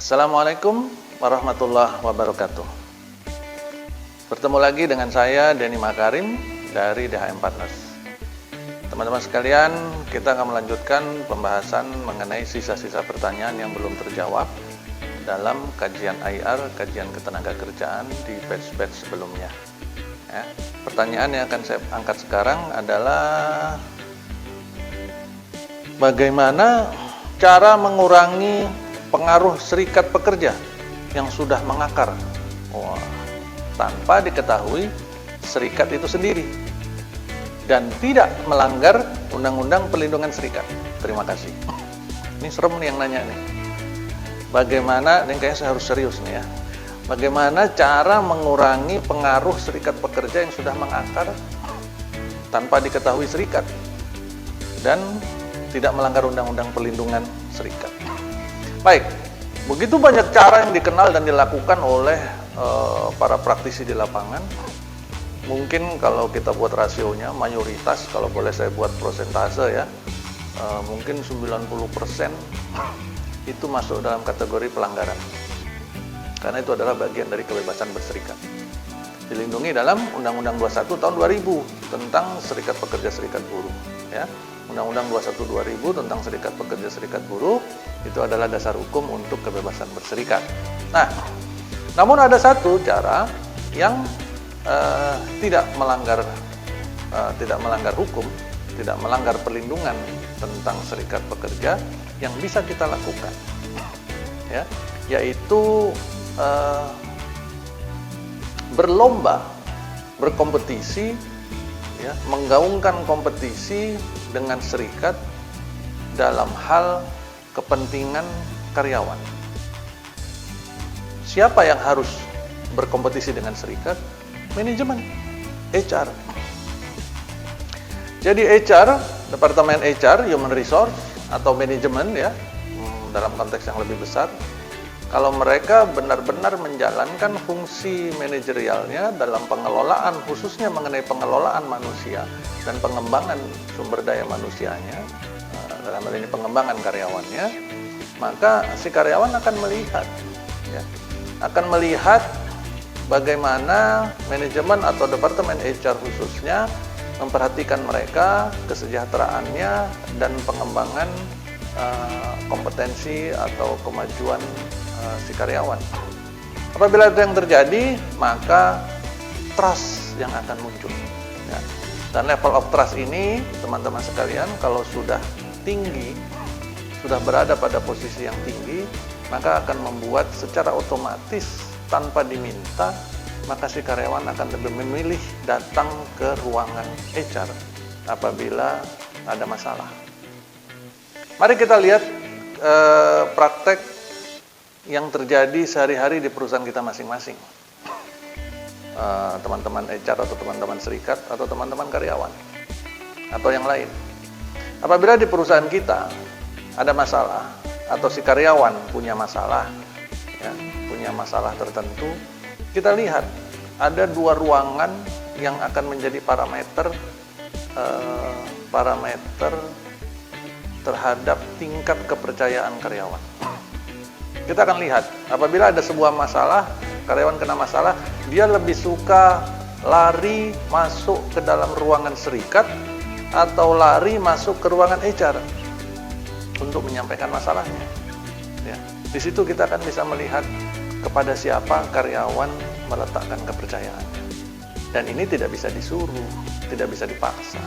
Assalamualaikum warahmatullahi wabarakatuh. Bertemu lagi dengan saya Denny Makarim dari DHM Partners. Teman-teman sekalian, kita akan melanjutkan pembahasan mengenai sisa-sisa pertanyaan yang belum terjawab dalam kajian IR, kajian ketenagakerjaan di batch-batch sebelumnya. Ya, pertanyaan yang akan saya angkat sekarang adalah bagaimana cara mengurangi pengaruh serikat pekerja yang sudah mengakar tanpa diketahui serikat itu sendiri dan tidak melanggar Undang-Undang Perlindungan Serikat. Terima kasih. Ini serem nih yang nanya nih. Bagaimana, ini kayaknya saya harus serius nih ya. Bagaimana cara mengurangi pengaruh serikat pekerja yang sudah mengakar tanpa diketahui serikat dan tidak melanggar Undang-Undang Perlindungan Serikat. Baik, begitu banyak cara yang dikenal dan dilakukan oleh para praktisi di lapangan. Mungkin kalau kita buat rasionya, mayoritas, kalau boleh saya buat prosentase ya, mungkin 90% itu masuk dalam kategori pelanggaran. Karena itu adalah bagian dari kebebasan berserikat. Dilindungi dalam Undang-Undang 21 tahun 2000 tentang Serikat Pekerja Serikat Buruh. Ya. Undang-Undang 21 2000 tentang Serikat Pekerja Serikat Buruh itu adalah dasar hukum untuk kebebasan berserikat. Nah, namun ada satu cara yang tidak melanggar hukum, tidak melanggar perlindungan tentang serikat pekerja yang bisa kita lakukan, ya, yaitu berlomba, berkompetisi, ya, menggaungkan kompetisi dengan serikat dalam hal kepentingan karyawan. Siapa yang harus berkompetisi dengan serikat? Manajemen, HR. Jadi HR, Departemen HR, Human Resource atau manajemen ya, dalam konteks yang lebih besar, kalau mereka benar-benar menjalankan fungsi manajerialnya dalam pengelolaan, khususnya mengenai pengelolaan manusia dan pengembangan sumber daya manusianya, dalam hal ini pengembangan karyawannya, maka si karyawan akan melihat, ya, akan melihat bagaimana manajemen atau departemen HR khususnya memperhatikan mereka, kesejahteraannya, dan pengembangan kompetensi atau kemajuan si karyawan. Apabila itu yang terjadi, maka trust yang akan muncul. Ya. Dan level of trust ini, teman-teman sekalian, kalau sudah tinggi, sudah berada pada posisi yang tinggi, maka akan membuat secara otomatis tanpa diminta, maka si karyawan akan lebih memilih datang ke ruangan HR apabila ada masalah. Mari kita lihat praktek yang terjadi sehari-hari di perusahaan kita masing-masing. Teman-teman HR atau teman-teman serikat atau teman-teman karyawan atau yang lain. Apabila di perusahaan kita ada masalah atau si karyawan punya masalah, ya, punya masalah tertentu, kita lihat ada dua ruangan yang akan menjadi parameter terhadap tingkat kepercayaan karyawan. Kita akan lihat apabila ada sebuah masalah, karyawan kena masalah, dia lebih suka lari masuk ke dalam ruangan serikat atau lari masuk ke ruangan HR untuk menyampaikan masalahnya. Ya, di situ kita akan bisa melihat kepada siapa karyawan meletakkan kepercayaannya. Dan ini tidak bisa disuruh, tidak bisa dipaksa.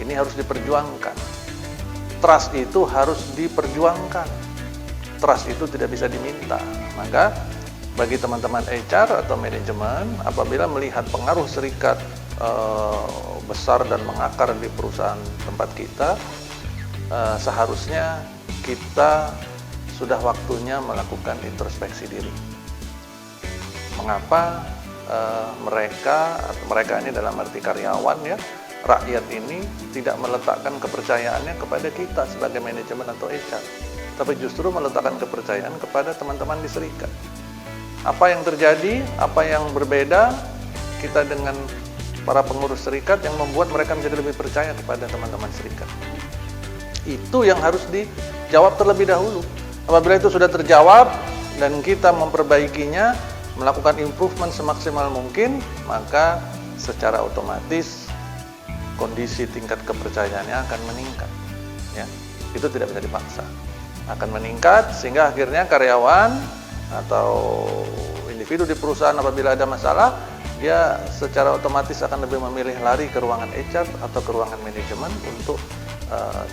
Ini harus diperjuangkan. Trust itu harus diperjuangkan. Trust itu tidak bisa diminta. Maka bagi teman-teman HR atau manajemen, apabila melihat pengaruh serikat besar dan mengakar di perusahaan tempat kita, seharusnya kita sudah waktunya melakukan introspeksi diri. Mengapa mereka ini dalam arti karyawan ya, rakyat ini tidak meletakkan kepercayaannya kepada kita sebagai manajemen atau HR, tapi justru meletakkan kepercayaan kepada teman-teman di serikat. Apa yang terjadi, apa yang berbeda kita dengan para pengurus serikat yang membuat mereka menjadi lebih percaya kepada teman-teman serikat? Itu yang harus dijawab terlebih dahulu. Apabila itu sudah terjawab, dan kita memperbaikinya, melakukan improvement semaksimal mungkin, maka secara otomatis kondisi tingkat kepercayaannya akan meningkat. Ya, itu tidak bisa dipaksa. Akan meningkat sehingga akhirnya karyawan atau individu di perusahaan apabila ada masalah, dia secara otomatis akan lebih memilih lari ke ruangan HR atau ke ruangan manajemen untuk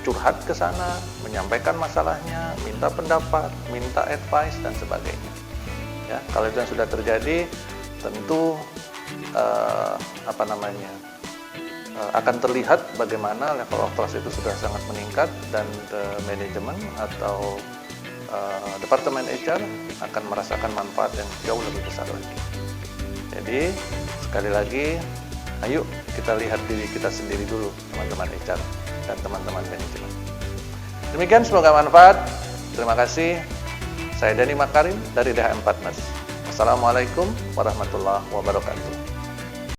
curhat ke sana, menyampaikan masalahnya, minta pendapat, minta advice dan sebagainya. Ya, kalau itu yang sudah terjadi, tentu akan terlihat bagaimana level of trust itu sudah sangat meningkat dan manajemen atau departemen HR akan merasakan manfaat yang jauh lebih besar lagi. Jadi sekali lagi, ayo kita lihat diri kita sendiri dulu, teman-teman HR dan teman-teman manajemen. Demikian, semoga manfaat. Terima kasih. Saya Dhani Makarim dari DHM Partners. Wassalamualaikum warahmatullahi wabarakatuh.